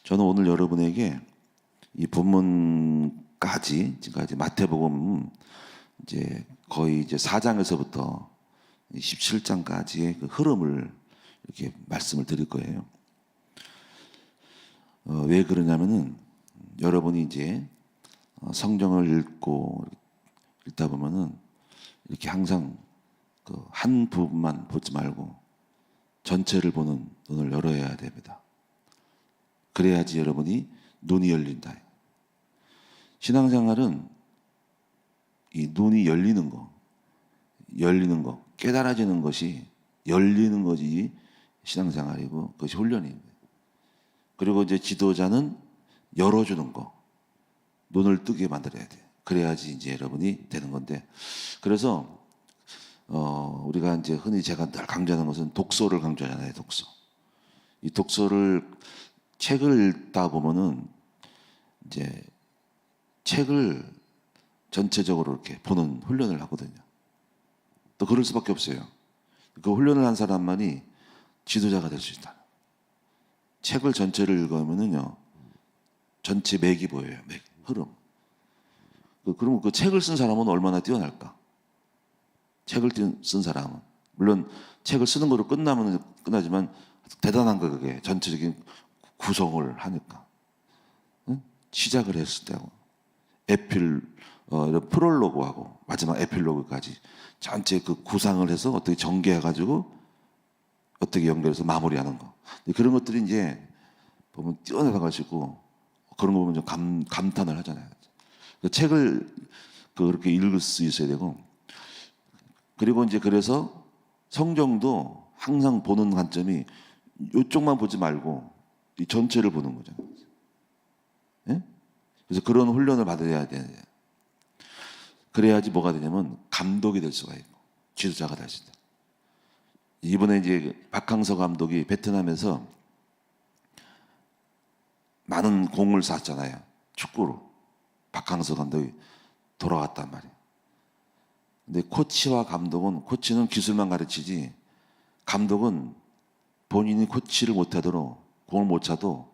저는 오늘 여러분에게 이 본문까지 지금까지 마태복음 이제 거의 이제 4장에서부터 17장까지의 그 흐름을 이렇게 말씀을 드릴 거예요. 왜 그러냐면은 여러분이 이제 성경을 읽다 보면은 이렇게 항상 그 한 부분만 보지 말고 전체를 보는 눈을 열어야 됩니다. 그래야지 여러분이 눈이 열린다. 신앙생활은 이 눈이 열리는 거, 깨달아지는 것이 열리는 것이 신앙생활이고 그것이 훈련입니다. 그리고 이제 지도자는 열어주는 거, 눈을 뜨게 만들어야 돼. 그래야지 이제 여러분이 되는 건데, 그래서 우리가 이제 흔히 제가 늘 강조하는 것은 독서를 강조하잖아요. 독서. 이 독서를 책을 읽다 보면은 이제 책을 전체적으로 이렇게 보는 훈련을 하거든요. 또 그럴 수밖에 없어요. 그 훈련을 한 사람만이 지도자가 될 수 있다. 책을 전체를 읽으면은요, 전체 맥이 보여요. 맥, 흐름. 그러면 그 책을 쓴 사람은 얼마나 뛰어날까? 책을 쓴 사람은. 물론 책을 쓰는 거로 끝나지만 대단한 거 그게. 전체적인 구성을 하니까. 응? 시작을 했을 때하고 이런 프롤로그하고 마지막 에필로그까지 전체 그 구상을 해서 어떻게 전개해가지고 어떻게 연결해서 마무리하는 거. 그런 것들이 이제 보면 뛰어나가지고 그런 거 보면 좀 감탄을 하잖아요. 그 책을 그렇게 읽을 수 있어야 되고, 그리고 이제 그래서 성경도 항상 보는 관점이 이쪽만 보지 말고 이 전체를 보는 거잖아요. 예? 그래서 그런 훈련을 받아야 돼요. 그래야지 뭐가 되냐면 감독이 될 수가 있고 지도자가 될 수 있다. 이번에 이제 박항서 감독이 베트남에서 많은 공을 쐈잖아요. 축구로. 박항서 감독이 돌아왔단 말이에요. 근데 코치와 감독은, 코치는 기술만 가르치지 감독은 본인이 코치를 못하도록 공을 못 차도,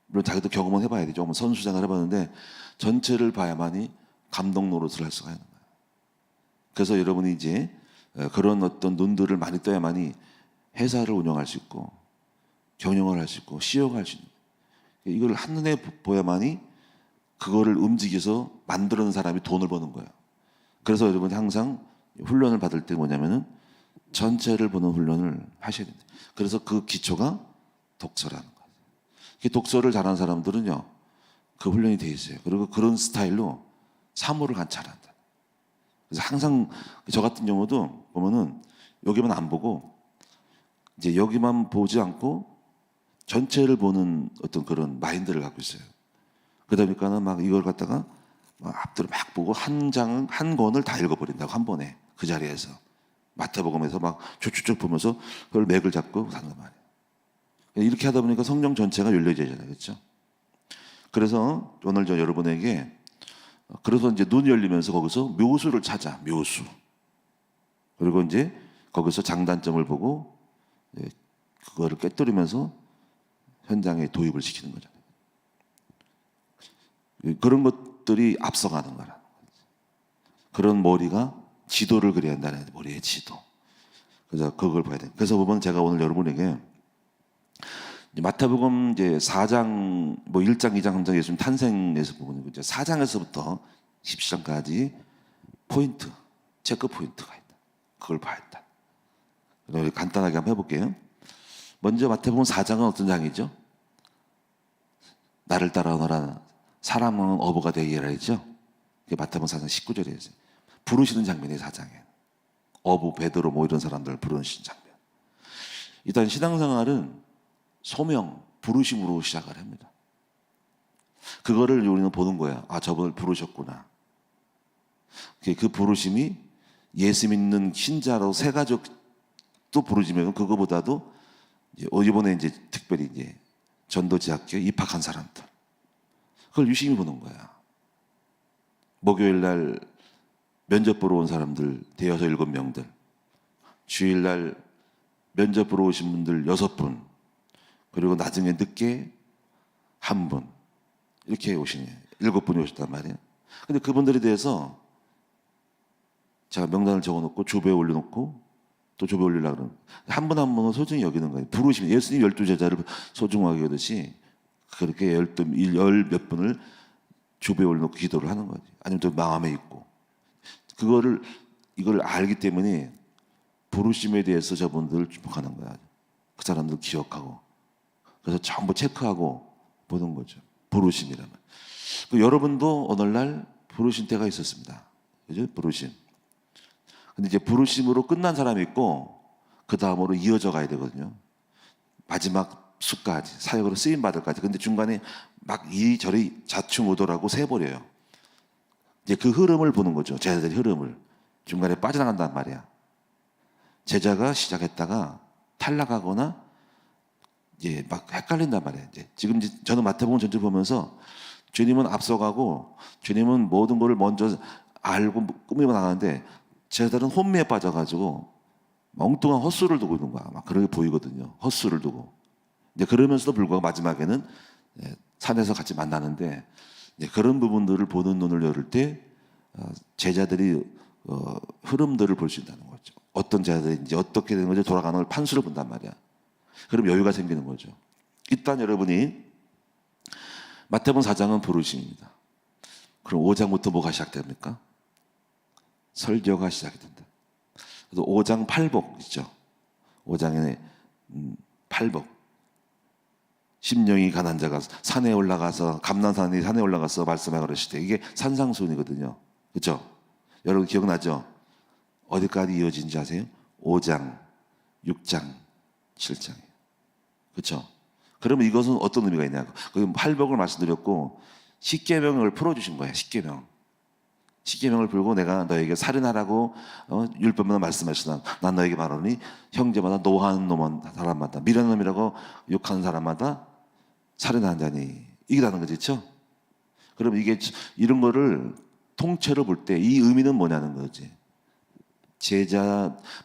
물론 자기도 경험은 해봐야 되죠. 조금 선수생활 해봤는데 전체를 봐야만이 감독 노릇을 할 수가 있는 거예요. 그래서 여러분이 이제 그런 어떤 눈들을 많이 떠야만이 회사를 운영할 수 있고 경영을 할 수 있고 CEO가 할 수 있는 거예요. 이걸 한눈에 보야만이 그거를 움직여서 만드는 사람이 돈을 버는 거예요. 그래서 여러분이 항상 훈련을 받을 때 뭐냐면은 전체를 보는 훈련을 하셔야 됩니다. 그래서 그 기초가 독서라는 거예요. 독서를 잘하는 사람들은요, 그 훈련이 돼 있어요. 그리고 그런 스타일로 사물을 관찰한다. 그래서 항상 저 같은 경우도 보면은 여기만 안 보고 이제 여기만 보지 않고 전체를 보는 어떤 그런 마인드를 갖고 있어요. 그러다 보니까는 막 이걸 갖다가 막 앞뒤로 막 보고 한 권을 다 읽어버린다고 한 번에 그 자리에서 마태복음에서 막 쭉쭉 보면서 그걸 맥을 잡고 사는 거 말이에요. 이렇게 하다 보니까 성경 전체가 열려지잖아요, 그렇죠? 그래서 오늘 저 여러분에게 그래서 이제 눈이 열리면서 거기서 묘수를 찾아, 묘수. 그리고 이제 거기서 장단점을 보고 그거를 꿰뚫으면서 현장에 도입을 시키는 거잖아요. 그런 것들이 앞서가는 거라. 그런 머리가 지도를 그려야 한다는 머리의 지도. 그래서 그걸 봐야 돼. 그래서 보면 제가 오늘 여러분에게 마태복음 이제 4장, 뭐 1장, 2장, 3장 예수님 탄생에서 보면 이제 4장에서부터 17장까지 포인트, 체크 포인트가 있다. 그걸 봐야 한다. 그래서 간단하게 한번 해볼게요. 먼저 마태복음 4장은 어떤 장이죠? 나를 따라오너라 사람은 어부가 되기라 했죠. 마태복음 4장 19절에 있어요. 부르시는 장면이 4장이에요. 어부, 베드로 뭐 이런 사람들 부르시는 장면. 일단 신앙생활은 소명, 부르심으로 시작을 합니다. 그거를 우리는 보는 거야. 아, 저분을 부르셨구나. 그 부르심이 예수 믿는 신자로 새 가족도 부르시면 그거보다도 이번에 이제 특별히 이제 전도제학교에 입학한 사람들. 그걸 유심히 보는 거야. 목요일 날 면접 보러 온 사람들 대여섯 7명들. 주일날 면접 보러 오신 분들 6분. 그리고 나중에 늦게 한 분, 이렇게 오시니 7분이 오셨단 말이에요. 근데 그분들에 대해서 제가 명단을 적어놓고 조배에 올려놓고 또 조배 올리려고 그러는, 한 분 한 분은 소중히 여기는 거예요. 부르시면 예수님 12제자를 소중하게 여기듯이 그렇게 열 몇 분을 조배에 올려놓고 기도를 하는 거지. 아니면 또 마음에 있고, 이걸 알기 때문에 부르심에 대해서 저분들을 주목하는 거야. 그 사람들 기억하고, 그래서 전부 체크하고 보는 거죠. 부르심이라면. 여러분도 오늘날 부르신 때가 있었습니다. 그죠? 부르심. 근데 이제 부르심으로 끝난 사람이 있고, 그 다음으로 이어져 가야 되거든요. 마지막 수까지, 사역으로 쓰임받을까지. 근데 중간에 막 이리저리 좌충우돌하고 새버려요. 이제 그 흐름을 보는 거죠. 제자들의 흐름을. 중간에 빠져나간단 말이야. 제자가 시작했다가 탈락하거나 이제 막 헷갈린단 말이에요. 지금 저는 마태복음 전체를 보면서 주님은 앞서가고 주님은 모든 것을 먼저 알고 꾸미고 나가는데 제자들은 혼미에 빠져가지고 멍뚱한 헛수를 두고 있는 거야. 막 그렇게 보이거든요. 헛수를 두고. 이제 그러면서도 불구하고 마지막에는 산에서 같이 만나는데, 그런 부분들을 보는 눈을 열을 때 제자들이 흐름들을 볼 수 있다는 거죠. 어떤 제자들인지 어떻게 되는 건지 돌아가는 걸 판수를 본단 말이야. 그럼 여유가 생기는 거죠. 일단 여러분이 마태복음 4장은 부르심입니다. 그럼 5장부터 뭐가 시작됩니까? 설교가 시작이 된다. 그래서 5장 8복 있죠. 5장에 8복. 심령이 가난 자가 산에 올라가서, 감난산이 산에 올라가서 말씀하고 그러실 때, 이게 산상수훈이거든요. 그렇죠? 여러분 기억나죠? 어디까지 이어진지 아세요? 5장, 6장, 7장이에요. 그렇죠? 그러면 이것은 어떤 의미가 있냐고. 그 8복을 말씀드렸고, 십계명을 풀어주신 거예요. 십계명을 풀고, 내가 너에게 살인하라고 율법마다 말씀하시나, 난 너에게 말하노니 형제마다 노하는 놈은 사람마다, 미련한 놈이라고 욕하는 사람마다 살인하는 자니, 이게라는 거죠. 그렇죠? 그럼 이게 이런 거를 통째로 볼 때 이 의미는 뭐냐는 거지.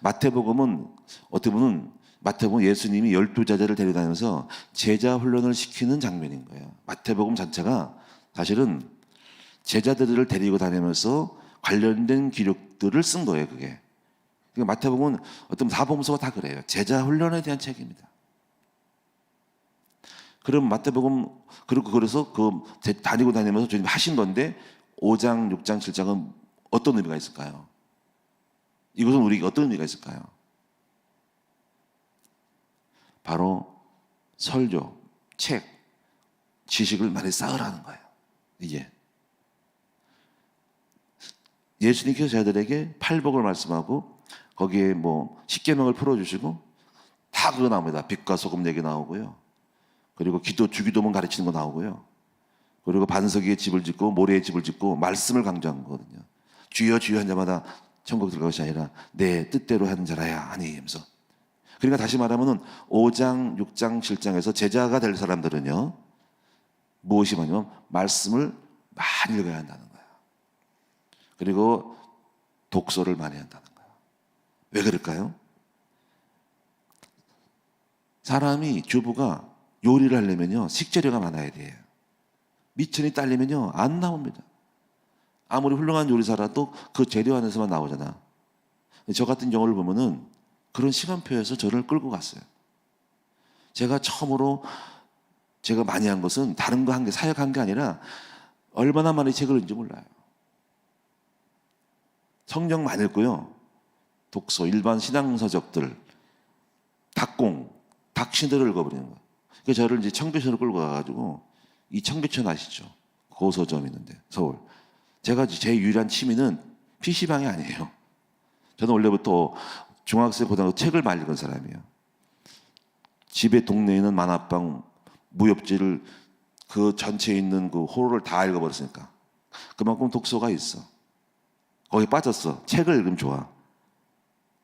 마태복음은 어떻게 보면 마태복음 예수님이 12제자를 데려다니면서 제자 훈련을 시키는 장면인 거예요. 마태복음 자체가 사실은 제자들을 데리고 다니면서 관련된 기록들을 쓴 거예요, 그게. 그러니까 마태복음은 어떤 사복음서가 다 그래요. 제자 훈련에 대한 책입니다. 그럼 마태복음, 그래서 다니고 다니면서 주님 하신 건데 5장, 6장, 7장은 어떤 의미가 있을까요? 이것은 우리에게 어떤 의미가 있을까요? 바로 설교, 책, 지식을 많이 쌓으라는 거예요. 이게 예수님께서 제자들에게 8복을 말씀하고 거기에 십계명을 풀어주시고 다 그거 나옵니다. 빛과 소금 얘기 나오고요. 그리고 주기도문 가르치는 거 나오고요. 그리고 반석 위에 집을 짓고 모래에 집을 짓고 말씀을 강조한 거거든요. 주여 주여 한 자마다 천국 들어갈 것이 아니라 내 뜻대로 하는 자라야 하니 하면서. 그러니까 다시 말하면 5장, 6장, 7장에서 제자가 될 사람들은요, 무엇이 뭐냐면 말씀을 많이 읽어야 한다는 거예요. 그리고 독서를 많이 한다는 거예요. 왜 그럴까요? 주부가 요리를 하려면요, 식재료가 많아야 돼요. 미천이 딸리면요, 안 나옵니다. 아무리 훌륭한 요리사라도 그 재료 안에서만 나오잖아. 저 같은 경우를 보면은 그런 시간표에서 저를 끌고 갔어요. 제가 처음으로 제가 많이 한 것은 다른 거 한 게, 사역한 게 아니라 얼마나 많이 책을 읽는지 몰라요. 성경 많이 읽고요. 독서, 일반 신앙서적들, 닥신들을 읽어버리는 거예요. 그래서 저를 이제 청계천으로 끌고 가가지고, 이 청계천 아시죠? 고서점 있는데, 서울. 제가 제 유일한 취미는 PC방이 아니에요. 저는 원래부터 중학생, 고등학교 책을 많이 읽은 사람이에요. 집에 동네에 있는 만화방, 무협지를 그 전체에 있는 그 호를 다 읽어버렸으니까. 그만큼 독서가 있어. 거기에 빠졌어. 책을 읽으면 좋아.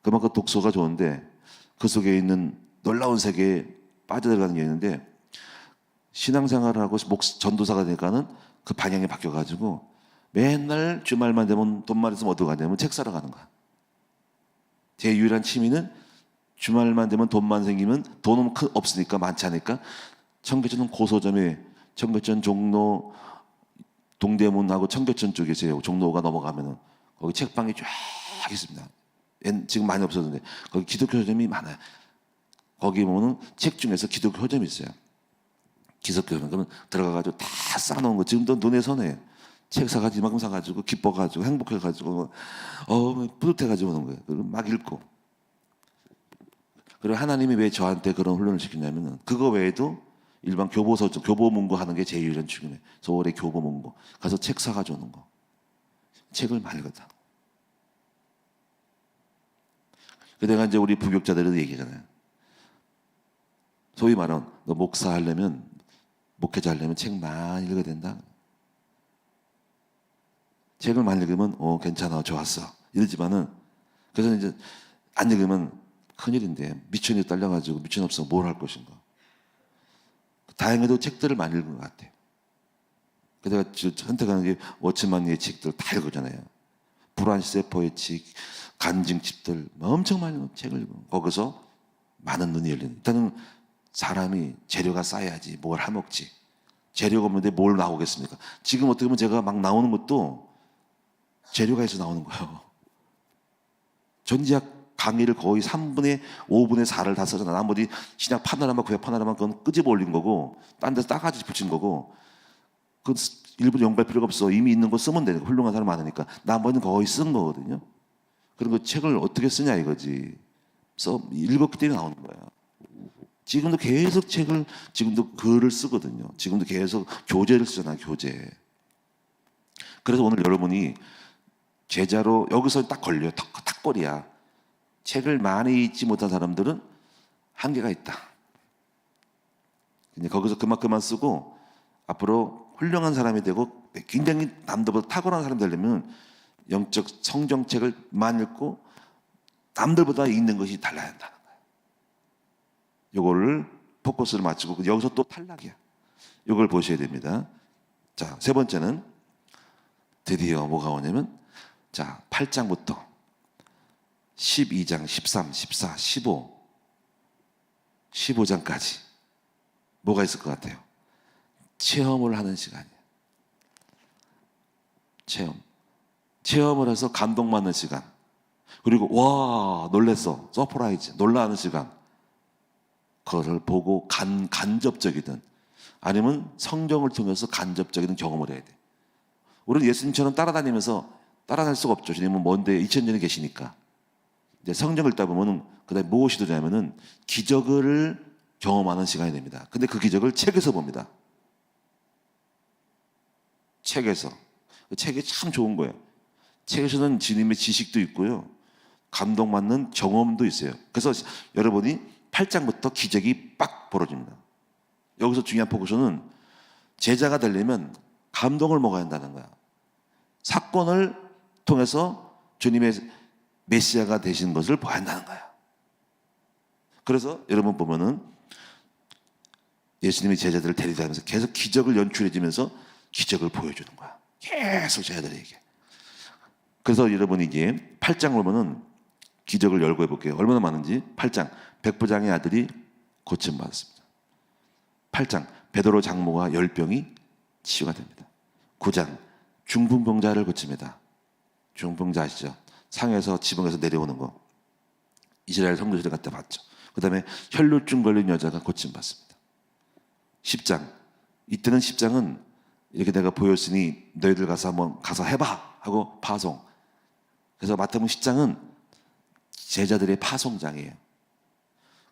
그만큼 독서가 좋은데 그 속에 있는 놀라운 세계에 빠져들어가는 게 있는데, 신앙생활을 하고 전도사가 되니까는 그 방향이 바뀌어가지고 맨날 주말만 되면 돈만 있으면 어디 가냐면 책 사러 가는 거야. 제 유일한 취미는 주말만 되면 돈만 생기면 돈은 없으니까 많지 않으니까 청계천은 고서점에 청계천 종로 동대문하고 청계천 쪽에 있어요. 종로가 넘어가면은 거기 책방이 쫙 있습니다. 지금 많이 없어졌는데 거기 기독교 서점이 많아요. 거기 보면은 책 중에서 기독교 서점이 있어요. 기독교 서점 그러면 들어가가지고 다 쌓아놓은 거 지금도 눈에 선해요. 책 사가지고 이만큼 사가지고 기뻐가지고 행복해가지고 뿌듯해가지고 오는 거예요. 그리고 막 읽고. 그리고 하나님이 왜 저한테 그런 훈련을 시키냐면은 그거 외에도 일반 교보서점, 교보문고 하는 게 제 유일한 출근이에요. 서울의 교보문고 가서 책 사가지고 오는 거. 책을 많이 읽었다. 그 내가 이제 우리 부교육자들에도 얘기하잖아요. 소위 말하는 너 목사 하려면 목회자 하려면 책 많이 읽어야 된다. 책을 많이 읽으면 괜찮아 좋았어 이러지만은 그래서 이제 안 읽으면 큰일인데 미천이 딸려가지고 미천 없으면 뭘 할 것인가. 다행히도 책들을 많이 읽은 것 같아요. 그래서 제가 선택하는 게 워치만니의 책들 다 읽었잖아요. 브란시 세퍼의 책, 간증집들 엄청 많이 책을 읽어. 거기서 많은 눈이 열리는. 일단은 사람이 재료가 쌓여야지 뭘 해먹지. 재료가 없는데 뭘 나오겠습니까? 지금 어떻게 보면 제가 막 나오는 것도 재료가 있어 나오는 거예요. 전지학 강의를 거의 3분의 5분의 4를 다 써서 나머지 신약 파노라마, 구약 파노라마 그건 끄집어 올린 거고 딴 데서 따가지 붙인 거고 그 일부러 연구할 필요가 없어. 이미 있는 거 쓰면 되니까 훌륭한 사람 많으니까 나머지는 거의 쓴 거거든요. 그런 거 책을 어떻게 쓰냐 이거지. 읽었기 때문에 나오는 거야. 지금도 계속 책을 지금도 글을 쓰거든요. 지금도 계속 교재를 쓰잖아요. 교재. 그래서 오늘 여러분이 제자로 여기서 딱 걸려요. 탁거리야. 책을 많이 읽지 못한 사람들은 한계가 있다. 거기서 그만 쓰고 앞으로 훌륭한 사람이 되고 굉장히 남들보다 탁월한 사람이 되려면 영적 성경책을 많이 읽고 남들보다 읽는 것이 달라야 한다는 거예요. 이거를 포커스를 맞추고 여기서 또 탈락이야. 이걸 보셔야 됩니다. 자, 세 번째는 드디어 뭐가 오냐면 자, 8장부터 12장, 13, 14, 15, 15장까지 뭐가 있을 것 같아요? 체험을 하는 시간이에요. 체험을 해서 감동받는 시간. 그리고 와 놀랬어, 서프라이즈, 놀라는 시간. 그것을 보고 간접적이든 아니면 성경을 통해서 간접적이든 경험을 해야 돼. 우리는 예수님처럼 따라다니면서 따라갈 수가 없죠. 주님은 먼데 2000년에 계시니까. 이제 성경을 읽다 보면은 그다음에 무엇이 되냐면은 기적을 경험하는 시간이 됩니다. 근데 그 기적을 책에서 봅니다. 책에서. 그 책이 참 좋은 거예요. 책에서는 주님의 지식도 있고요. 감동받는 경험도 있어요. 그래서 여러분이 8장부터 기적이 빡 벌어집니다. 여기서 중요한 포커스는 제자가 되려면 감동을 먹어야 한다는 거야. 사건을 통해서 주님의 메시아가 되신 것을 봐야 한다는 거야. 그래서 여러분 보면은 예수님이 제자들을 데리다니면서 계속 기적을 연출해주면서 기적을 보여주는 거야. 계속 제자들에게. 그래서 여러분이 이게 8장을 보면은 기적을 열고 해볼게요. 얼마나 많은지. 8장 백부장의 아들이 고침받았습니다. 8장 베드로 장모가 열병이 치유가 됩니다. 9장 중풍병자를 고칩니다. 중풍자 아시죠? 상에서 지붕에서 내려오는 거. 이스라엘 성도들이 갖다 봤죠. 그 다음에 혈루증 걸린 여자가 고침받습니다. 10장 이때는 10장은 이렇게 내가 보였으니 너희들 가서 한번 가서 해봐 하고 파송. 그래서 마태복음 10장은 제자들의 파송장이에요.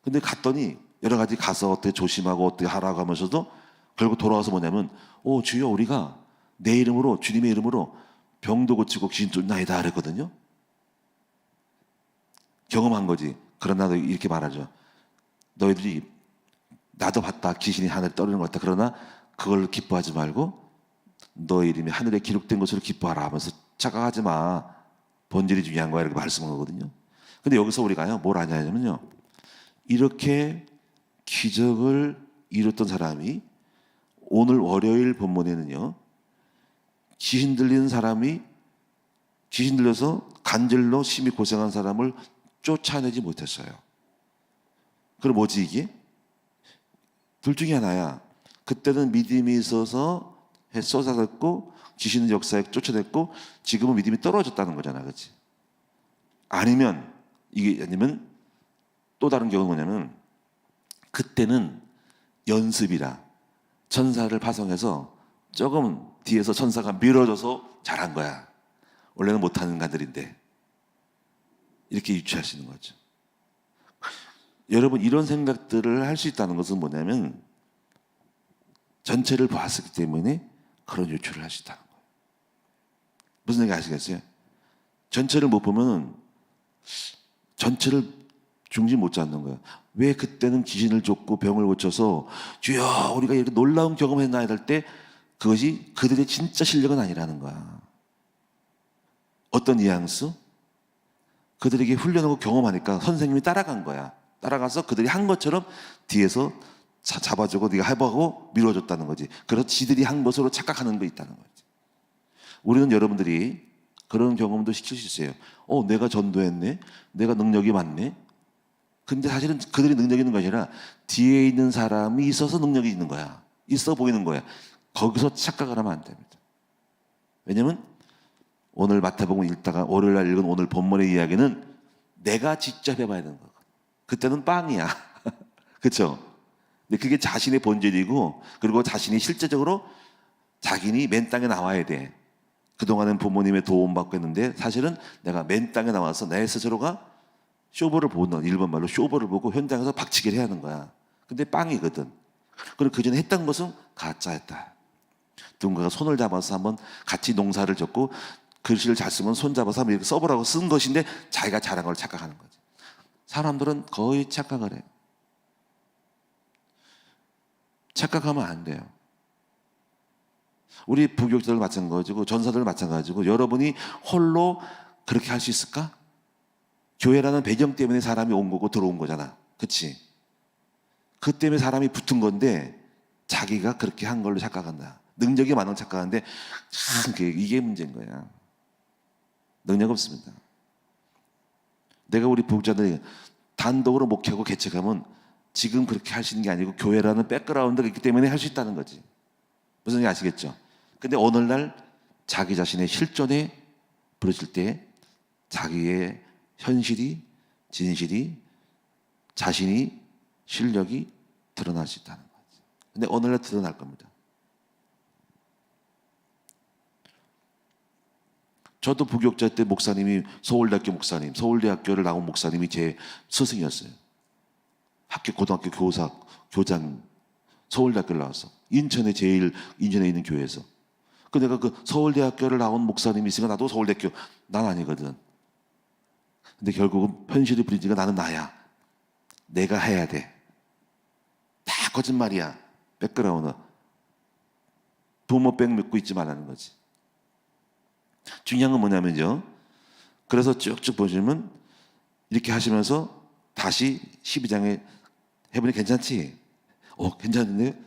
근데 갔더니 여러 가지 가서 어떻게 조심하고 어떻게 하라고 하면서도 결국 돌아와서 뭐냐면 주여 우리가 내 이름으로 주님의 이름으로 병도 고치고 귀신 쫓나이다 그랬거든요. 경험한 거지. 그러나 이렇게 말하죠. 너희들이 나도 봤다. 귀신이 하늘에 떨어지는 것 같다. 그러나 그걸 기뻐하지 말고 너희 이름이 하늘에 기록된 것으로 기뻐하라 하면서 착각하지 마. 본질이 중요한 거야. 이렇게 말씀한 거거든요. 근데 여기서 우리가요. 뭘 아냐면요. 이렇게 기적을 이뤘던 사람이 오늘 월요일 본문에는요. 귀신 들리는 사람이 귀신 들려서 간절로 심히 고생한 사람을 쫓아내지 못했어요. 그럼 뭐지 이게? 둘 중에 하나야. 그때는 믿음이 있어서 쏟아졌고 귀신은 역사에 쫓아냈고 지금은 믿음이 떨어졌다는 거잖아, 그렇지? 아니면 이게 아니면 또 다른 경우는 뭐냐면 그때는 연습이라 천사를 파송해서 조금 뒤에서 천사가 밀어줘서 잘한 거야. 원래는 못하는 가들인데 이렇게 유추하시는 거죠. 여러분 이런 생각들을 할 수 있다는 것은 뭐냐면 전체를 보았기 때문에 그런 유추를 할 수 있다는 거예요. 무슨 얘기 아시겠어요? 전체를 못 보면 전체를 중심 못 잡는 거예요. 왜 그때는 귀신을 쫓고 병을 고쳐서 주여 우리가 이렇게 놀라운 경험했나 할 때 그것이 그들의 진짜 실력은 아니라는 거야. 어떤 뉘앙스? 그들에게 훈련하고 경험하니까 선생님이 따라간 거야. 따라가서 그들이 한 것처럼 뒤에서 잡아주고 네가 해보고 밀어줬다는 거지. 그래서 지들이 한 것으로 착각하는 거 있다는 거지. 우리는 여러분들이 그런 경험도 시킬 수 있어요. 내가 전도했네. 내가 능력이 많네. 근데 사실은 그들이 능력이 있는 것이 아니라 뒤에 있는 사람이 있어서 능력이 있는 거야. 있어 보이는 거야. 거기서 착각을 하면 안 됩니다. 왜냐면 오늘 마태복음 읽다가 월요일날 읽은 오늘 본문의 이야기는 내가 직접 해봐야 되는 거거든. 그때는 빵이야. 그렇죠? 근데 그게 자신의 본질이고 그리고 자신이 실제적으로 자기니 맨 땅에 나와야 돼. 그동안은 부모님의 도움 받고 했는데 사실은 내가 맨 땅에 나와서 내 스스로가 쇼부를 보는 일본 말로 쇼부를 보고 현장에서 박치기를 해야 하는 거야. 근데 빵이거든. 그리고 그 전에 했던 것은 가짜였다. 누군가가 손을 잡아서 한번 같이 농사를 졌고 글씨를 잘 쓰면 손 잡아서 한번 이렇게 써보라고 쓴 것인데 자기가 잘한 걸 착각하는 거지. 사람들은 거의 착각을 해요. 착각하면 안 돼요. 우리 부교육자들 마찬가지고 전사들 마찬가지고 여러분이 홀로 그렇게 할 수 있을까? 교회라는 배경 때문에 사람이 온 거고 들어온 거잖아. 그치? 그 때문에 사람이 붙은 건데 자기가 그렇게 한 걸로 착각한다. 능력이 많은 착각하는데 참 이게 문제인 거야. 능력 없습니다. 내가 우리 부교육자들 단독으로 목회하고 개척하면 지금 그렇게 할 수 있는 게 아니고 교회라는 백그라운드가 있기 때문에 할 수 있다는 거지. 무슨 얘기 아시겠죠? 근데 오늘날 자기 자신의 실존에 부르실 때 자기의 현실이 진실이 자신이 실력이 드러날 수 있다는 거지. 근데 오늘날 드러날 겁니다. 저도 부교육자 때 목사님이 서울대학교 목사님, 서울대학교를 나온 목사님이 제 스승이었어요. 고등학교 교장, 서울대학교를 나왔어. 인천에 있는 교회에서. 내가 그 서울대학교를 나온 목사님이 있으니까 나도 서울대학교, 난 아니거든. 근데 결국은 현실이 부리지가 나는 나야. 내가 해야 돼. 다 거짓말이야. 백그라운드. 부모 백 믿고 있지 말라는 거지. 중요한 건 뭐냐면요. 그래서 쭉쭉 보시면 이렇게 하시면서 다시 12장에 해보니 괜찮지? 괜찮은데?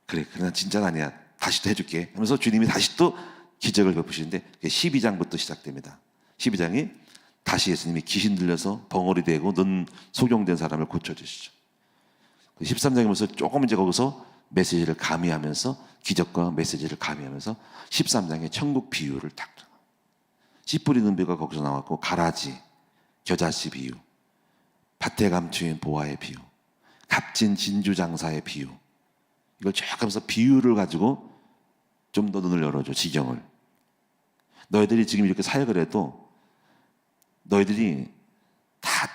그래, 난 진짜가 아니야. 다시 또 해줄게. 하면서 주님이 다시 또 기적을 베푸시는데 12장부터 시작됩니다. 12장이 다시 예수님이 귀신 들려서 벙어리 되고 눈 소경된 사람을 고쳐주시죠. 13장에 보면서 조금 이제 거기서 메시지를 가미하면서 기적과 메시지를 가미하면서 13장에 천국 비유를 딱 씨 뿌리는 비유가 거기서 나왔고 가라지, 겨자씨 비유, 밭에 감추인 보화의 비유, 값진 진주 장사의 비유. 이걸 쭉 하면서 비유를 가지고 좀 더 눈을 열어줘. 지경을. 너희들이 지금 이렇게 사역을 해도 너희들이 다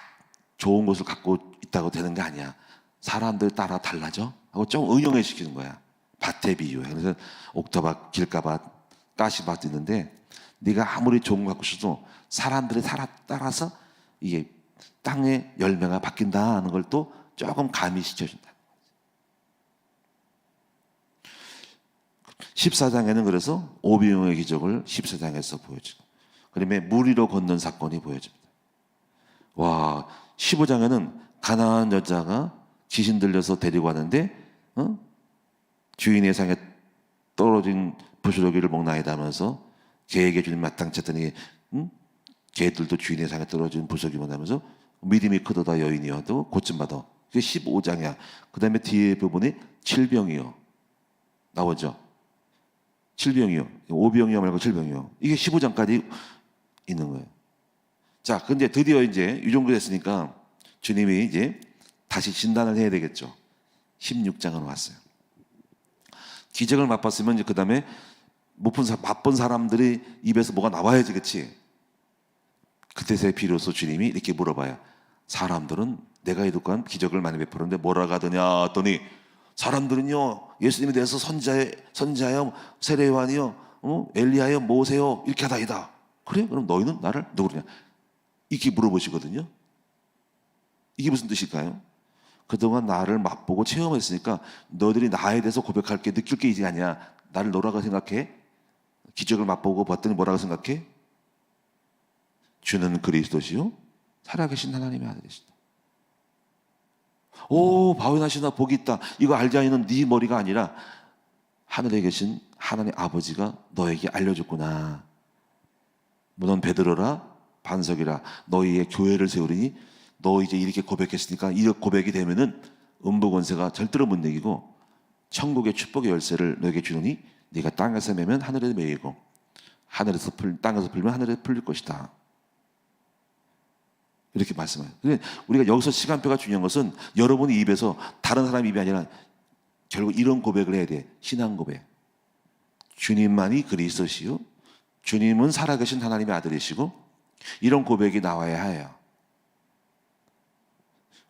좋은 것을 갖고 있다고 되는 게 아니야. 사람들 따라 달라져? 하고 좀 응용해 시키는 거야. 밭의 비유. 그래서 옥토밭, 길가밭, 가시밭 있는데 네가 아무리 좋은 거 갖고 있어도 사람들에 따라서 이게 땅의 열매가 바뀐다 하는 걸 또 조금 가미시켜준다. 14장에는 그래서 오병이어의 기적을 14장에서 보여주고 그다음에 물 위로 걷는 사건이 보여집니다. 와, 15장에는 가나안 여자가 귀신 들려서 데리고 왔는데 주인의 상에 떨어진 부스러기를 먹나이다 하면서 개에게 주님 마땅치 했더니 개들도 주인의 상에 떨어진 부스러기 먹나면서 믿음이 크도다 여인이어도 고침받아 그게 15장이야. 그 다음에 뒤에 부분이 질병이요. 나오죠. 질병이요. 오병이요 말고 질병이요. 이게 15장까지 있는 거예요. 자, 근데 드디어 이제 이 정도 됐으니까 주님이 이제 다시 진단을 해야 되겠죠. 16장으로 왔어요. 기적을 맛봤으면 이제 그 다음에 맛본 사람들이 입에서 뭐가 나와야지, 그치? 그때서야 비로소 주님이 이렇게 물어봐요. 사람들은 내가 이룩한 기적을 많이 베풀었는데 뭐라 하더냐 했더니 사람들은요 예수님에 대해서 선지자여 세례요한이요 엘리야여 모세요 이렇게 하다이다. 그래? 그럼 너희는 나를 누구냐? 이렇게 물어보시거든요. 이게 무슨 뜻일까요? 그동안 나를 맛보고 체험했으니까 너희들이 나에 대해서 고백할 게 느낄 게 이제 아니야. 나를 너라고 생각해? 기적을 맛보고 봤더니 뭐라고 생각해? 주는 그리스도시요 살아계신 하나님의 아들이시다. 오, 바위나시나 복이 있다. 이거 알지 않는 네 머리가 아니라 하늘에 계신 하나님 아버지가 너에게 알려줬구나. 넌 베드로라 반석이라 너희의 교회를 세우리니 너 이제 이렇게 고백했으니까 이 고백이 되면은 음부 권세가 절대로 못 이기고 천국의 축복의 열쇠를 너에게 주느니 네가 땅에서 매면 하늘에 매이고 땅에서 풀면 하늘에 풀릴 것이다. 이렇게 말씀해요. 우리가 여기서 시간표가 중요한 것은 여러분의 입에서 다른 사람 입이 아니라 결국 이런 고백을 해야 돼. 신앙 고백. 주님만이 그리스도시요 주님은 살아계신 하나님의 아들이시고 이런 고백이 나와야 해요.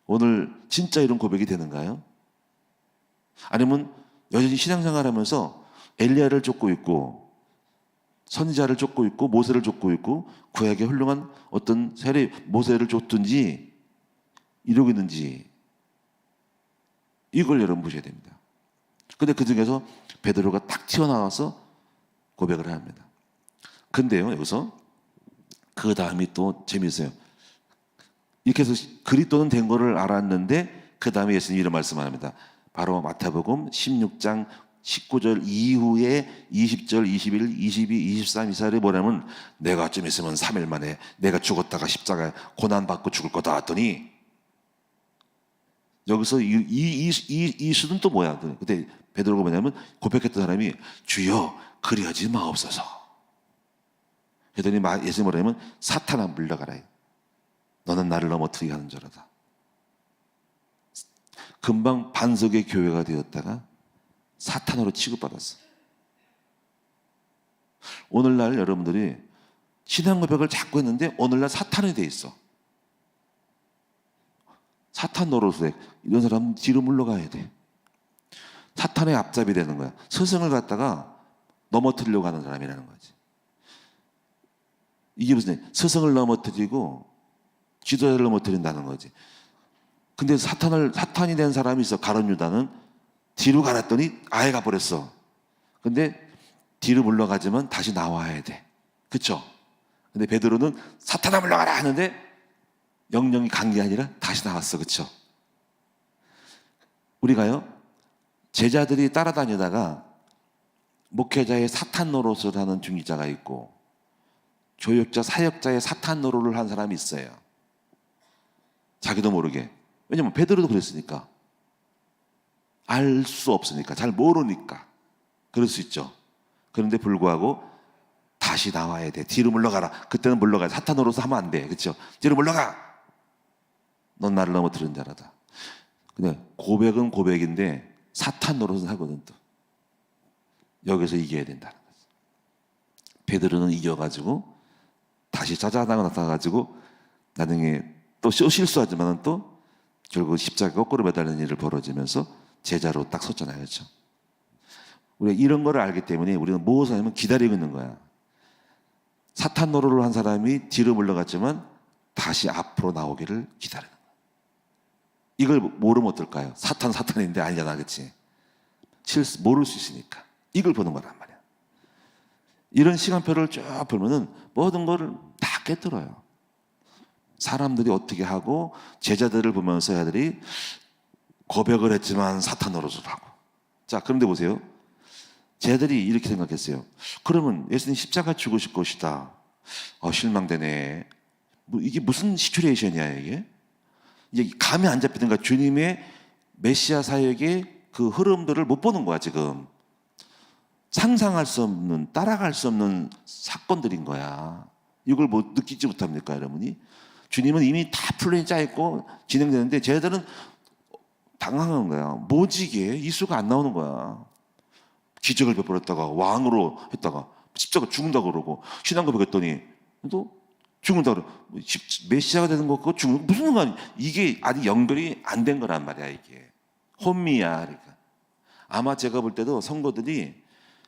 오늘 진짜 이런 고백이 되는가요? 아니면 여전히 신앙생활하면서 엘리야를 쫓고 있고 선지자를 쫓고 있고 모세를 쫓고 있고 구약의 훌륭한 어떤 세례 모세를 쫓든지 이러고 있는지 이걸 여러분 보셔야 됩니다. 근데 그 중에서 베드로가 딱 튀어나와서 고백을 합니다. 근데요 여기서 그 다음이 또 재미있어요. 이렇게 해서 그리스도는 된 거를 알았는데 그 다음에 예수님이 이런 말씀을 합니다. 바로 마태복음 16장 19절 이후에 20절, 21, 22, 23, 24절에 뭐냐면 내가 좀 있으면 3일 만에 내가 죽었다가 십자가에 고난받고 죽을 거다 했더니 여기서 이 수는 또 뭐야? 그때 베드로가 뭐냐면 고백했던 사람이 주여 그리하지 마옵소서. 그랬더니 예수님 뭐냐면 사탄아 물러가라. 너는 나를 넘어뜨리게 하는 자로다. 금방 반석의 교회가 되었다가 사탄으로 취급받았어. 오늘날 여러분들이 신앙 고백을 자꾸 했는데 오늘날 사탄이 돼 있어. 사탄 노릇에 이런 사람은 뒤로 물러가야 돼. 사탄의 앞잡이 되는 거야. 스승을 갖다가 넘어뜨리려고 하는 사람이라는 거지. 이게 무슨 스승을 넘어뜨리고 지도자를 넘어뜨린다는 거지. 근데 사탄이 된 사람이 있어. 가룟 유다는 뒤로 가랬더니 아예 가버렸어. 근데 뒤로 물러가지만 다시 나와야 돼. 그쵸? 근데 베드로는 사탄아 물러가라 하는데 영영이 간 게 아니라 다시 나왔어. 그쵸? 우리가요 제자들이 따라다니다가 목회자의 사탄 노릇을 하는 중직자가 있고 교역자, 사역자의 사탄 노릇을 한 사람이 있어요. 자기도 모르게. 왜냐면 베드로도 그랬으니까. 알 수 없으니까. 잘 모르니까. 그럴 수 있죠. 그런데 불구하고 다시 나와야 돼. 뒤로 물러가라. 그때는 물러가야 돼. 사탄 노릇을 하면 안 돼. 그렇죠? 뒤로 물러가. 넌 나를 넘어뜨린 자라다. 근데 고백은 고백인데 사탄 노릇은 하거든 또. 여기서 이겨야 된다는 거지. 베드로는 이겨가지고 다시 짜자하다가 나타나가지고 나중에 또 실수하지만 또 결국 십자가 거꾸로 매달리는 일을 벌어지면서 제자로 딱 섰잖아요. 그렇죠? 우리가 이런 거를 알기 때문에 우리는 무엇을 하냐면 기다리고 있는 거야. 사탄 노릇을 한 사람이 뒤로 물러갔지만 다시 앞으로 나오기를 기다리는 거야. 이걸 모르면 어떨까요? 사탄인데 아니잖아. 그렇지? 모를 수 있으니까. 이걸 보는 거란 말이야. 이런 시간표를 쭉 보면은 모든 거를 다 깨뜨려요. 사람들이 어떻게 하고 제자들을 보면서 애들이 고백을 했지만 사탄 노릇을 하고. 자, 그런데 보세요. 제자들이 이렇게 생각했어요. 그러면 예수님 십자가 죽으실 것이다. 실망되네. 이게 무슨 시츄레이션이야 이게? 이제 감이 안 잡히는 거야. 주님의 메시아 사역의 그 흐름들을 못 보는 거야 지금. 상상할 수 없는, 따라갈 수 없는 사건들인 거야. 이걸 뭐 느끼지 못합니까 여러분이? 주님은 이미 다 플랜이 짜 있고 진행되는데 쟤들은 당황한 거야. 뭐지게 이수가 안 나오는 거야. 기적을 베풀었다가 왕으로 했다가 십자가 죽는다고 그러고 신앙 고백했더니 또 죽는다고 그러고 메시아가 되는 거 그거 죽는 거 무슨 상관이? 이게 아직 연결이 안 된 거란 말이야. 이게 혼미야. 그러니까 아마 제가 볼 때도 성도들이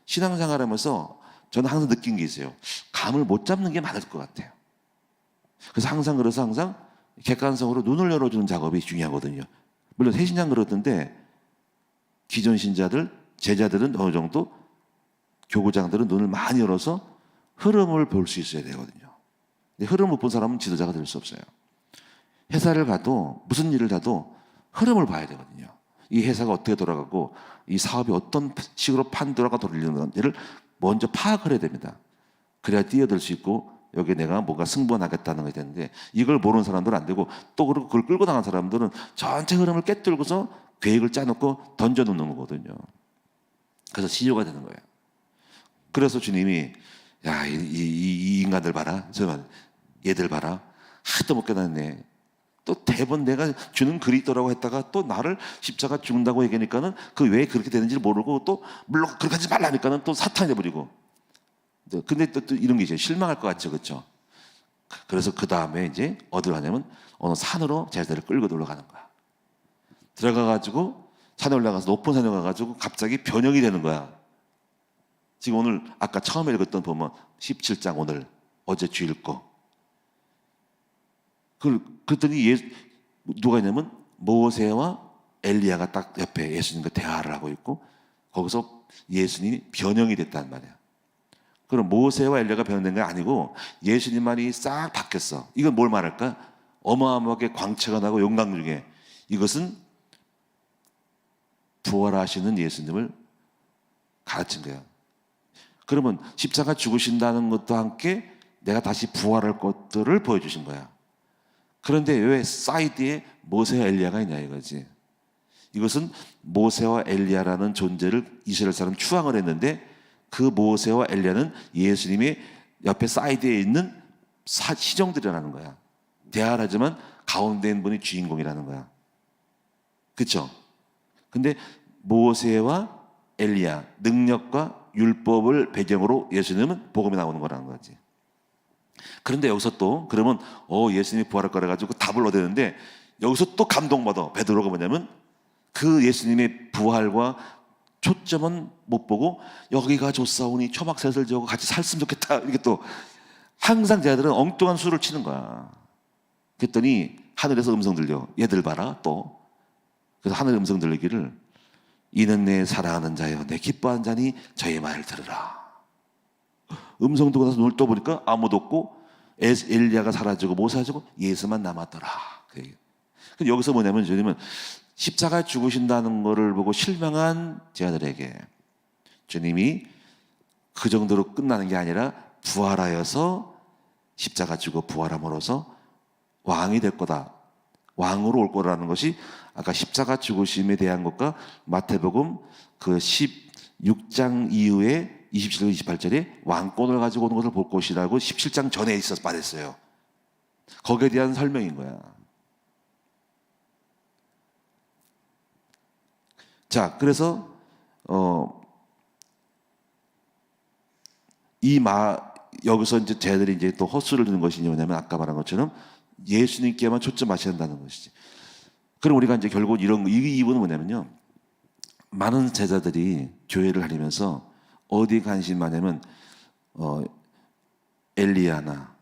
신앙생활하면서 저는 항상 느낀 게 있어요. 감을 못 잡는 게 많을 것 같아요. 그래서 항상 객관성으로 눈을 열어주는 작업이 중요하거든요. 물론 새신장 그렇던데 기존 신자들, 제자들은 어느 정도 교구장들은 눈을 많이 열어서 흐름을 볼 수 있어야 되거든요. 근데 흐름을 못 본 사람은 지도자가 될 수 없어요. 회사를 가도 무슨 일을 가도 흐름을 봐야 되거든요. 이 회사가 어떻게 돌아가고 이 사업이 어떤 식으로 판도가 돌리는지를 먼저 파악을 해야 됩니다. 그래야 뛰어들 수 있고 여기에 내가 뭔가 승부하겠다는 게 되는데 이걸 모르는 사람들은 안 되고 또 그리고 그걸 끌고 나간 사람들은 전체 흐름을 깨뜨리고서 계획을 짜놓고 던져놓는 거거든요. 그래서 CEO가 되는 거예요. 그래서 주님이 야, 이 인간들 봐라. 얘들 봐라. 하도 못 깨닫네. 또 대번 내가 주는 그리스도라고 했다가 또 나를 십자가 죽는다고 얘기하니까는 그 왜 그렇게 되는지를 모르고 또 물론 그렇게 하지 말라니까는 또 사탄이 돼버리고. 근데 또 이런 게 이제 실망할 것 같죠, 그렇죠? 그래서 그 다음에 이제 어디로 가냐면 어느 산으로 제자들을 끌고 올라가는 거야. 들어가가지고 산에 올라가서 높은 산에 가가지고 갑자기 변형이 되는 거야. 지금 오늘 아까 처음에 읽었던 보면 17장 오늘 어제 주 읽고 그랬더니 누가 있냐면 모세와 엘리야가 딱 옆에 예수님과 대화를 하고 있고 거기서 예수님이 변형이 됐단 말이야. 그럼 모세와 엘리야가 변형된 게 아니고 예수님만이 싹 바뀌었어. 이건 뭘 말할까? 어마어마하게 광채가 나고 영광 중에 이것은 부활하시는 예수님을 가르친 거야. 그러면 십자가 죽으신다는 것도 함께 내가 다시 부활할 것들을 보여주신 거야. 그런데 왜 사이드에 모세와 엘리야가 있냐 이거지. 이것은 모세와 엘리야라는 존재를 이스라엘 사람 추앙을 했는데 그 모세와 엘리야는 예수님의 옆에 사이드에 있는 시종들이라는 거야. 대화를 하지만 가운데 있는 분이 주인공이라는 거야. 그렇죠? 근데 모세와 엘리야 능력과 율법을 배경으로 예수님은 복음이 나오는 거라는 거지. 그런데 여기서 또 그러면 예수님이 부활할 거라 가지고 답을 얻었는데 여기서 또 감동받아. 베드로가 뭐냐면 그 예수님의 부활과 초점은 못 보고 여기가 좋사오니 초막셋을 지고 같이 살았으면 좋겠다. 이렇게 또 항상 제자들은 엉뚱한 수를 치는 거야. 그랬더니 하늘에서 음성 들려. 얘들 봐라 또. 그래서 하늘 음성 들리기를 이는 내 사랑하는 자여 내 기뻐하는 자니 저의 말을 들으라. 음성 듣고 나서 눈을 떠보니까 아무도 없고 엘리야가 사라지고 모세하고 예수만 남았더라. 근데 여기서 뭐냐면 주님은 십자가에 죽으신다는 것을 보고 실망한 제자들에게 주님이 그 정도로 끝나는 게 아니라 부활하여서 십자가 지고 부활함으로써 왕이 될 거다. 왕으로 올 거라는 것이 아까 십자가 죽으심에 대한 것과 마태복음 그 16장 이후에 27절 28절에 왕권을 가지고 오는 것을 볼 것이라고 17장 전에 있어서 말했어요. 거기에 대한 설명인 거야. 자, 그래서 여기서 이제 쟤들이 이제 또 헛수를 두는 것이 뭐냐면 아까 말한 것처럼 예수님께만 초점하셔야 한다는 것이지. 그럼 우리가 이제 결국 이 이유는 뭐냐면요. 많은 제자들이 교회를 다니면서 어디 관심 많냐면 엘리야나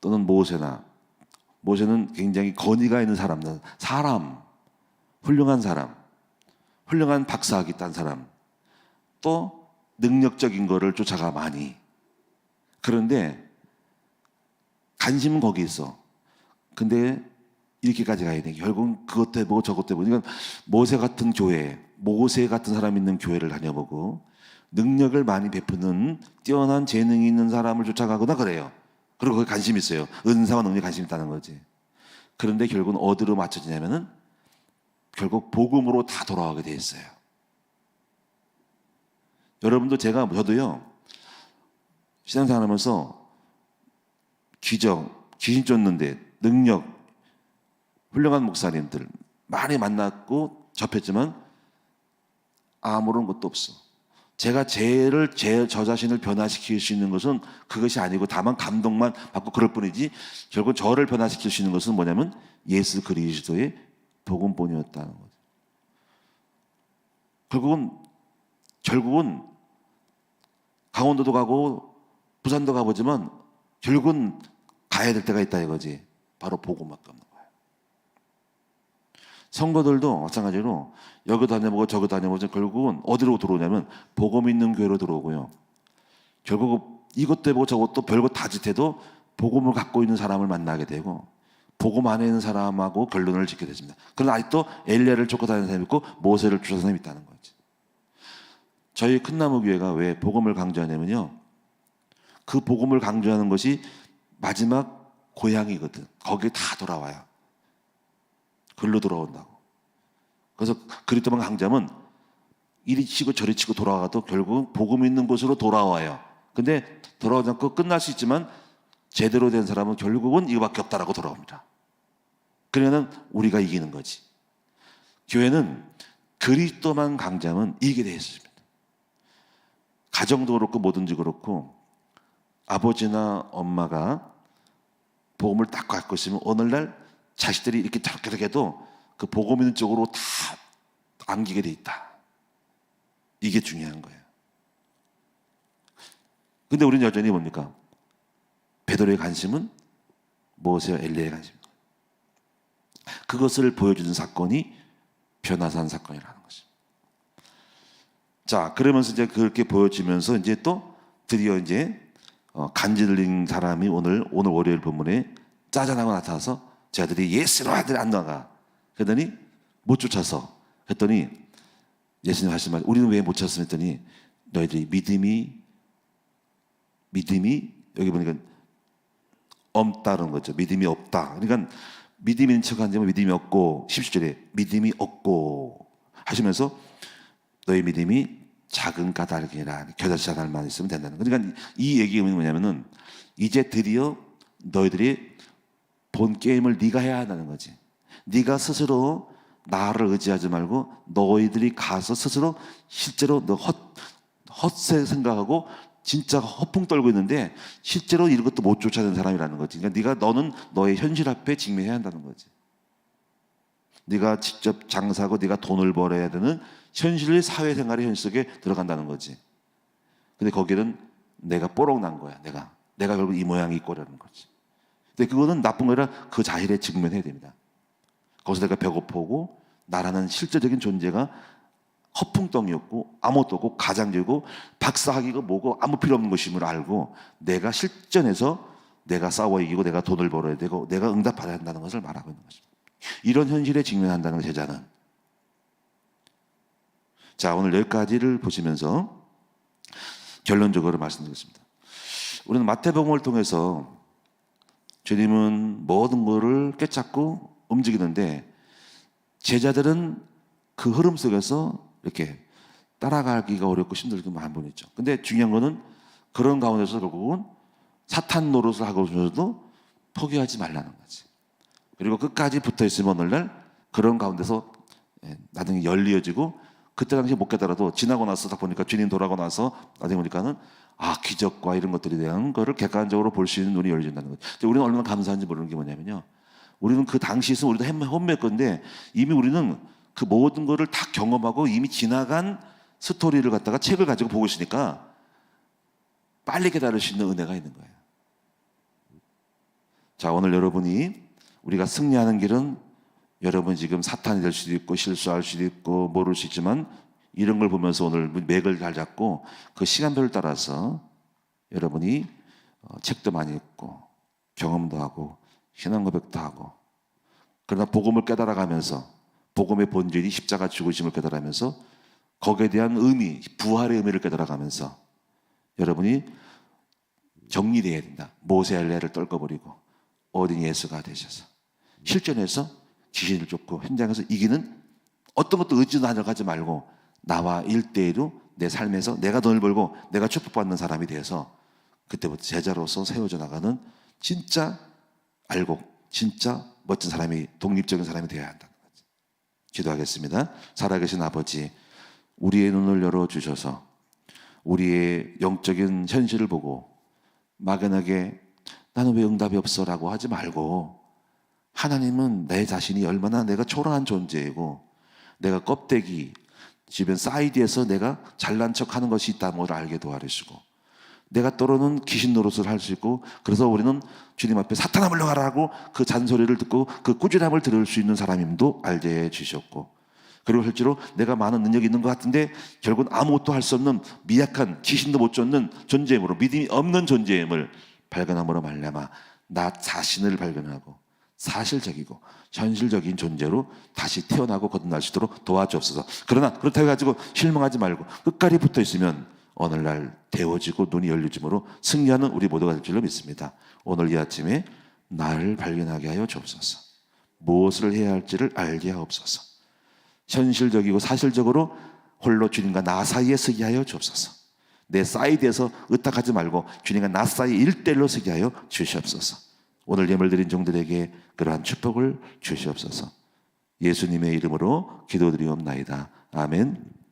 또는 모세는 굉장히 권위가 있는 사람, 훌륭한 사람, 훌륭한 박사학위 딴 사람, 또 능력적인 거를 쫓아가 많이. 그런데 관심은 거기 있어. 근데 이렇게까지 가야 돼. 결국은 그것도 해보고 저것도 해보고. 그러니까 모세 같은 사람 있는 교회를 다녀보고 능력을 많이 베푸는 뛰어난 재능이 있는 사람을 쫓아가거나 그래요. 그리고 거기에 관심이 있어요. 은사와 능력에 관심이 있다는 거지. 그런데 결국은 어디로 맞춰지냐면은 결국 복음으로 다 돌아가게 돼 있어요. 여러분도 저도요, 신앙생활하면서 기적, 귀신 쫓는데 능력, 훌륭한 목사님들 많이 만났고 접했지만 아무런 것도 없어. 제가 저 자신을 변화시킬 수 있는 것은 그것이 아니고 다만 감동만 받고 그럴 뿐이지, 결국 저를 변화시킬 수 있는 것은 뭐냐면 예수 그리스도의 복음뿐이었다는 거죠. 결국은 강원도도 가고 부산도 가보지만 결국은 가야 될 때가 있다 이거지. 바로 복음밖에 없는 거예요. 성도들도 마찬가지로 여기 다녀보고 저기 다녀보고 결국은 어디로 들어오냐면 복음 있는 교회로 들어오고요. 결국 이것도 해보고 저것도 별거 다 짓해도 복음을 갖고 있는 사람을 만나게 되고 복음 안에 있는 사람하고 결론을 짓게 되십니다. 그러나 아직도 엘리야를 쫓고 다니는 사람이 있고 모세를 쫓아서 사람이 있다는 거지. 저희 큰나무교회가 왜 복음을 강조하냐면요, 그 복음을 강조하는 것이 마지막 고향이거든. 거기에 다 돌아와요. 글로 돌아온다고. 그래서 그리스도만 강조하면 이리 치고 저리 치고 돌아가도 결국 복음 있는 곳으로 돌아와요. 근데 돌아오지 않고 끝날 수 있지만 제대로 된 사람은 결국은 이거밖에 없다라고 돌아옵니다. 그러면 우리가 이기는 거지. 교회는 그리스도만 강조하면 이기게 되어 있습니다. 가정도 그렇고 뭐든지 그렇고 아버지나 엄마가 복음을 딱 갖고 있으면 오늘날 자식들이 이렇게 저렇게 해도 그 복음 있는 쪽으로 다 안기게 돼 있다. 이게 중요한 거예요. 근데 우리는 여전히 뭡니까? 베드로의 관심은 모세와 엘리야의 관심입니다. 그것을 보여주는 사건이 변화산 사건이라는 것입니다. 자, 그러면서 이제 그렇게 보여지면서 이제 또 드디어 이제 간지 들린 사람이 오늘 월요일 본문에 짜잔하고 나타나서 제자들이 예수로 아들 안 나가. 그랬더니 못 쫓아서. 그랬더니 예수님 하신 말, 우리는 왜 못 쫓았어? 했더니 너희들이 믿음이 여기 보니까 없다는 거죠. 믿음이 없다. 그러니까 믿음이 있는 척 하면 믿음이 없고 17절에 믿음이 없고 하시면서 너희 믿음이 작은 까닭이라 겨자씨 하나만 있으면 된다는 거예요. 그러니까 이 얘기가 뭐냐면은 이제 드디어 너희들이 본 게임을 네가 해야 한다는 거지. 네가 스스로 나를 의지하지 말고 너희들이 가서 스스로 실제로 너 헛새 생각하고 진짜 허풍 떨고 있는데 실제로 이런 것도 못 쫓아내는 사람이라는 거지. 그러니까 너는 너의 현실 앞에 직면해야 한다는 거지. 네가 직접 장사하고 네가 돈을 벌어야 되는 현실 사회생활의 현실 속에 들어간다는 거지. 근데 거기는 내가 뽀록 난 거야. 내가 결국 이 모양이 있고라는 거지. 근데 그거는 나쁜 거라 그 자질에 직면해야 됩니다. 거기서 내가 배고프고 나라는 실제적인 존재가 허풍덩이였고 아무것도 없고 가장되고 박사학위가 뭐고 아무 필요 없는 것임을 알고 내가 실전에서 내가 싸워 이기고 내가 돈을 벌어야 되고 내가 응답받아야 한다는 것을 말하고 있는 것입니다. 이런 현실에 직면한다는 제자는. 자, 오늘 여기까지를 보시면서 결론적으로 말씀드리겠습니다. 우리는 마태복음을 통해서 주님은 모든 것을 깨닫고 움직이는데 제자들은 그 흐름 속에서 이렇게 따라가기가 어렵고 힘들고 많은 분이 있죠. 근데 중요한 거는 그런 가운데서 결국은 사탄 노릇을 하고 있으면서도 포기하지 말라는 거지. 그리고 끝까지 붙어 있으면 오늘날 그런 가운데서 나중에 열리어지고 그때 당시에 못 깨달아도 지나고 나서 딱 보니까 주님 돌아가고 나서 나중에 보니까는 기적과 이런 것들에 대한 거를 객관적으로 볼 수 있는 눈이 열린다는 거죠. 우리는 얼마나 감사한지 모르는 게 뭐냐면요. 우리는 그 당시에 있으면 우리도 혼낼 건데 이미 우리는 그 모든 거를 다 경험하고 이미 지나간 스토리를 갖다가 책을 가지고 보고 있으니까 빨리 깨달을 수 있는 은혜가 있는 거예요. 자, 오늘 여러분이 우리가 승리하는 길은 여러분 지금 사탄이 될 수도 있고 실수할 수도 있고 모를 수 있지만 이런 걸 보면서 오늘 맥을 잘 잡고 그 시간표를 따라서 여러분이 책도 많이 읽고 경험도 하고 신앙 고백도 하고 그러나 복음을 깨달아가면서 복음의 본질이 십자가 죽으심을 깨달아가면서 거기에 대한 의미, 부활의 의미를 깨달아가면서 여러분이 정리되어야 된다. 모세 엘리야를 떨궈버리고 어린 예수가 되셔서 실전에서 귀신을 쫓고 현장에서 이기는 어떤 것도 의지도 나가지 말고 나와 1대1로 내 삶에서 내가 돈을 벌고 내가 축복받는 사람이 돼서 그때부터 제자로서 세워져 나가는 진짜 알고 진짜 멋진 사람이, 독립적인 사람이 되어야 한다는 거지. 기도하겠습니다. 살아계신 아버지, 우리의 눈을 열어주셔서 우리의 영적인 현실을 보고 막연하게 나는 왜 응답이 없어 라고 하지 말고, 하나님은 내 자신이 얼마나 내가 초라한 존재이고 내가 껍데기 주변 사이드에서 내가 잘난 척하는 것이 있다는 걸 알게 도와주시고, 내가 때로는 귀신 노릇을 할 수 있고, 그래서 우리는 주님 앞에 사탄아 물러가라고 그 잔소리를 듣고 그 꾸준함을 들을 수 있는 사람임도 알게 해주셨고, 그리고 실제로 내가 많은 능력이 있는 것 같은데 결국은 아무것도 할 수 없는 미약한 귀신도 못 쫓는 존재임으로, 믿음이 없는 존재임을 발견함으로 말미암아 나 자신을 발견하고 사실적이고 현실적인 존재로 다시 태어나고 거듭날 수 있도록 도와주옵소서. 그러나 그렇다고 해가지고 실망하지 말고 끝까지 붙어 있으면 오늘날 데워지고 눈이 열려짐으로 승리하는 우리 모두가 될 줄로 믿습니다. 오늘 이 아침에 나를 발견하게 하여 주옵소서. 무엇을 해야 할지를 알게 하옵소서. 현실적이고 사실적으로 홀로 주님과 나 사이에 서게 하여 주옵소서. 내 사이드에서 의탁하지 말고 주님과 나 사이 1대1로 서게 하여 주시옵소서. 오늘 예물 드린 종들에게 그러한 축복을 주시옵소서. 예수님의 이름으로 기도드리옵나이다. 아멘.